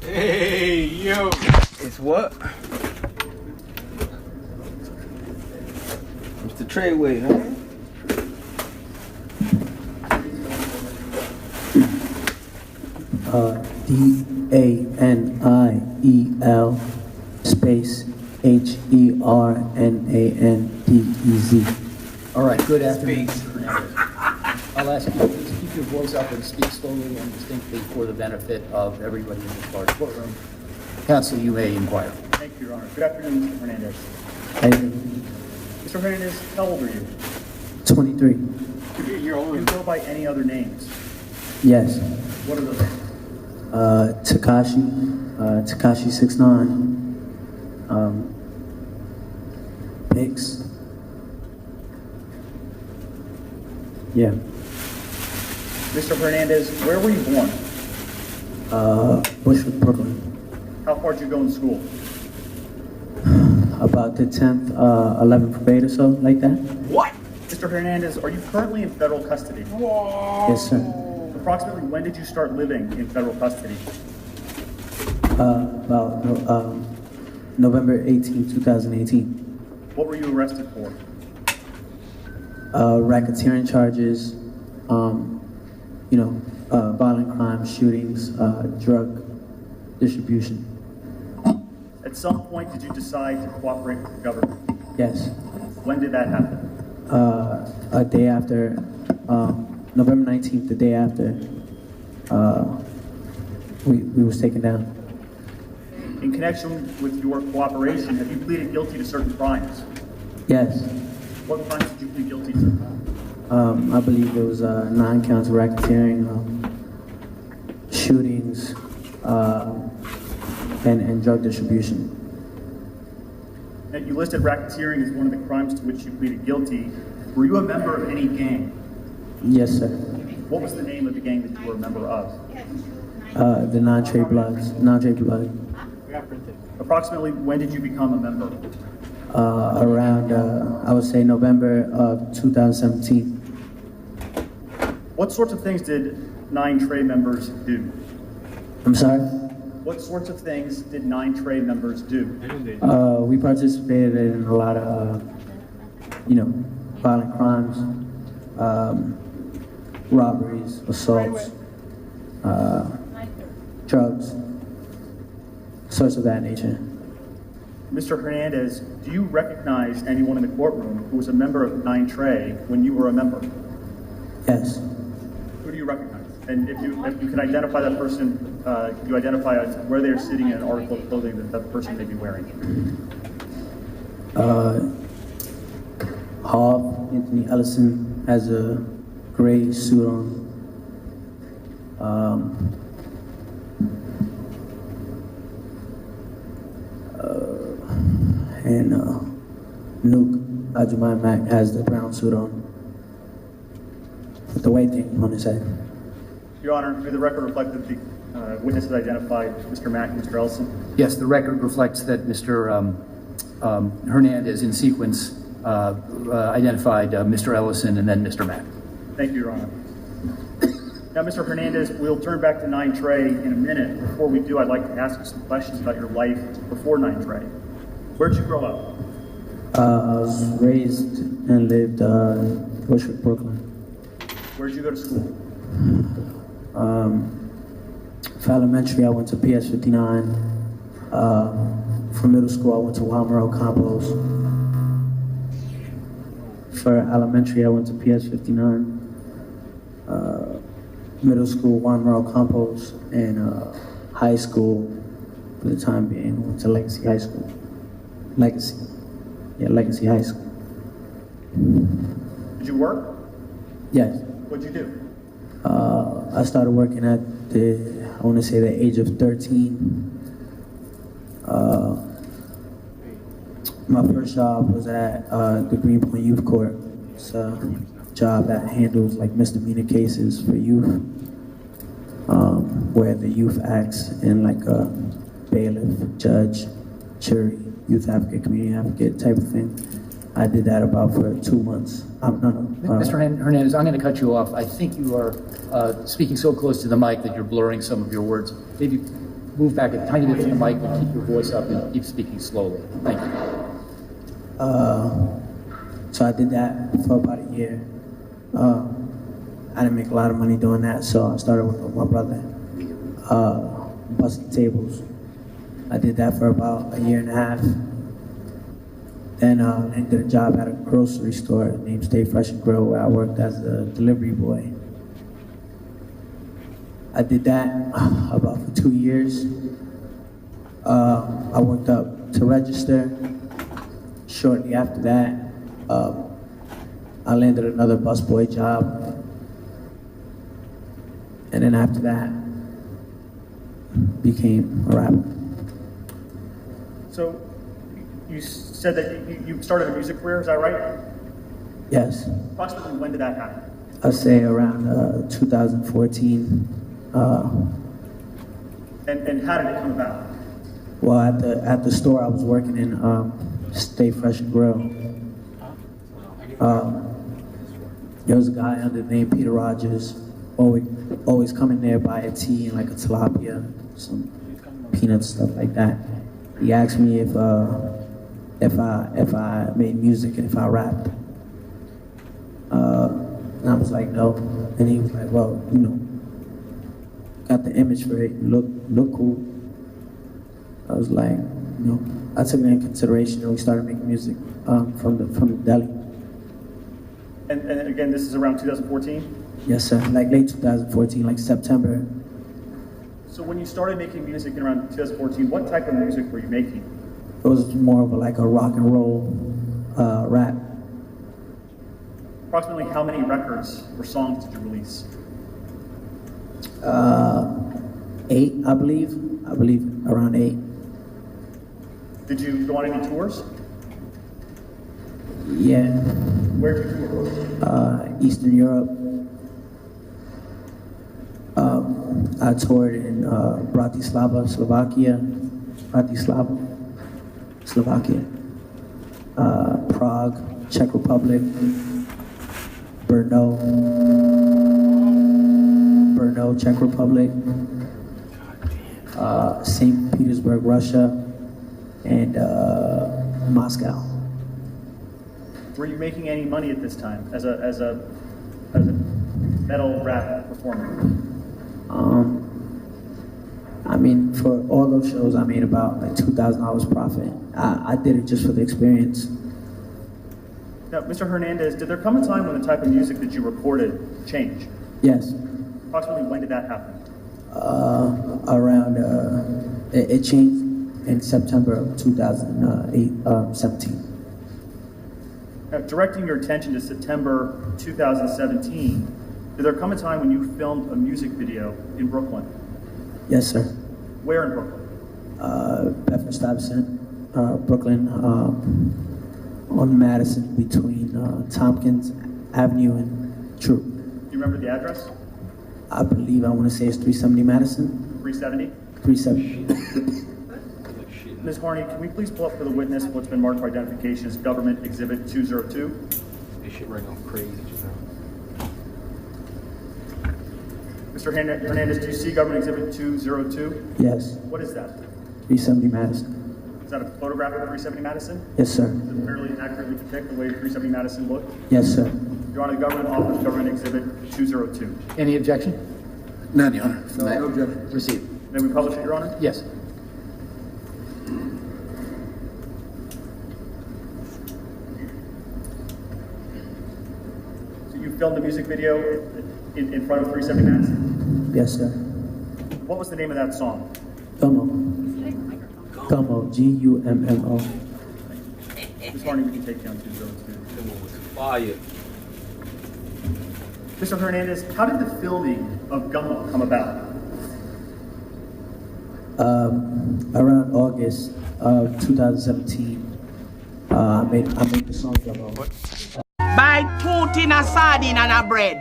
Hey, yo. It's what? Mr. Treyway, huh? Daniel space HERNANDEZ. All right, good afternoon, Mr. Hernandez. I'll ask you to please keep your voice up and speak slowly and distinctly for the benefit of everybody in this large courtroom. Counsel, you may inquire. Thank you, Your Honor. Good afternoon, Mr. Hernandez. Mr. Hernandez, how old are you? 23. Do you go by any other names? Yes. What are those names? Tekashi 69. Pix. Yeah. Mr. Hernandez, where were you born? Bushwick, Brooklyn. How far did you go in school? About the 10th, 11th grade or so, like that. What? Mr. Hernandez, are you currently in federal custody? Yes, sir. Approximately when did you start living in federal custody? About November 18, 2018. What were you arrested for? Racketeering charges, violent crimes, shootings, drug distribution. At some point, did you decide to cooperate with the government? Yes. When did that happen? A day after, November 19th, the day after, we was taken down. In connection with your cooperation, have you pleaded guilty to certain crimes? Yes. What crimes did you plead guilty to? I believe it was 9 counts of racketeering, shootings, and drug distribution. Now, you listed racketeering as one of the crimes to which you pleaded guilty. Were you a member of any gang? Yes, sir. What was the name of the gang that you were a member of? The non-trade bloods, non-trade blood. Approximately when did you become a member? Around, I would say November of 2017. What sorts of things did 9 Trey members do? I'm sorry? What sorts of things did 9 Trey members do? We participated in a lot of, violent crimes, robberies, assaults, drugs, sorts of that nature. Mr. Hernandez, do you recognize anyone in the courtroom who was a member of 9 Trey when you were a member? Yes. Who do you recognize? And if you can identify that person, could you identify where they're sitting in an article of clothing that that person may be wearing? Hoff, Anthony Ellison has a gray suit on. And Nuke Ajumai Mac has the brown suit on with the white thing on his head. Your Honor, may the record reflect that the witnesses identified Mr. Mack and Mr. Ellison? Yes, the record reflects that Mr. Hernandez, in sequence, identified Mr. Ellison and then Mr. Mack. Thank you, Your Honor. Now, Mr. Hernandez, we'll turn back to 9 Trey in a minute. Before we do, I'd like to ask you some questions about your life before 9 Trey. Where'd you grow up? I was raised and lived in Bushwick, Brooklyn. Where'd you go to school? For elementary, I went to PS 59. For middle school, I went to Walmart Campos. For elementary, I went to PS 59. Middle school, Walmart Campos, and high school, for the time being, went to Legacy High School. Legacy High School. Did you work? Yes. What'd you do? I started working at the age of 13. My first job was at the Greenpoint Youth Court. It's a job that handles like misdemeanor cases for youth, where the youth acts in like a bailiff, judge, jury, youth advocate, community advocate type of thing. I did that about for 2 months. Mr. Hernandez, I'm going to cut you off. I think you are speaking so close to the mic that you're blurring some of your words. Maybe move back a tiny bit from the mic and keep your voice up and keep speaking slowly. Thank you. So I did that for about a year. I didn't make a lot of money doing that, so I started working with my brother, busting tables. I did that for about a year and a half. Then I did a job at a grocery store named Stay Fresh and Grill, where I worked as a delivery boy. I did that about for 2 years. I worked up to register. Shortly after that, I landed another busboy job. And then after that, became a rapper. So you said that you started a music career, is that right? Yes. Approximately when did that happen? I'd say around 2014. And how did it come about? Well, at the store I was working in, Stay Fresh and Grill, there was a guy under the name Peter Rogers, always coming there, buy a tea and like a tilapia, some peanuts, stuff like that. He asked me if I made music and if I rapped. And I was like, no. And he was like, well, you know, got the image for it, look cool. I was like, you know, I took it in consideration and we started making music from the deli. And again, this is around 2014? Yes, sir. Like late 2014, like September. So when you started making music in around 2014, what type of music were you making? It was more of like a rock and roll rap. Approximately how many records or songs did you release? 8, I believe. I believe around 8. Did you go on any tours? Yeah. Where did you tour? Eastern Europe. I toured in Bratislava, Slovakia. Prague, Czech Republic. Brno, Czech Republic. St. Petersburg, Russia, and Moscow. Were you making any money at this time as a metal rap performer? I mean, for all those shows, I made about like $2,000 profit. I did it just for the experience. Now, Mr. Hernandez, did there come a time when the type of music that you recorded changed? Yes. Approximately when did that happen? It changed in September of 2017. Now, directing your attention to September 2017, did there come a time when you filmed a music video in Brooklyn? Yes, sir. Where in Brooklyn? Bedford-Stuyvesant, Brooklyn, on Madison between Tompkins Avenue and True. Do you remember the address? I believe I want to say it's 370 Madison. 370? 370. Ms. Harney, can we please pull up for the witness what's been marked for identification as Government Exhibit 202? This shit right now crazy just now. Mr. Hernandez, do you see Government Exhibit 202? Yes. What is that? 370 Madison. Is that a photograph of 370 Madison? Yes, sir. Does it fairly accurately depict the way 370 Madison looked? Yes, sir. Your Honor, the government offers Government Exhibit 202. Any objection? None, Your Honor. No objection. Received. May we publish it, Your Honor? Yes. So you filmed a music video in front of 370 Madison? Yes, sir. What was the name of that song? Gummo. Gummo. Gummo. Ms. Harney, we can take down 202. Fire. Mr. Hernandez, how did the filming of Gummo come about? Around August of 2017, I made the song Gummo. By putting a sardine on a bread.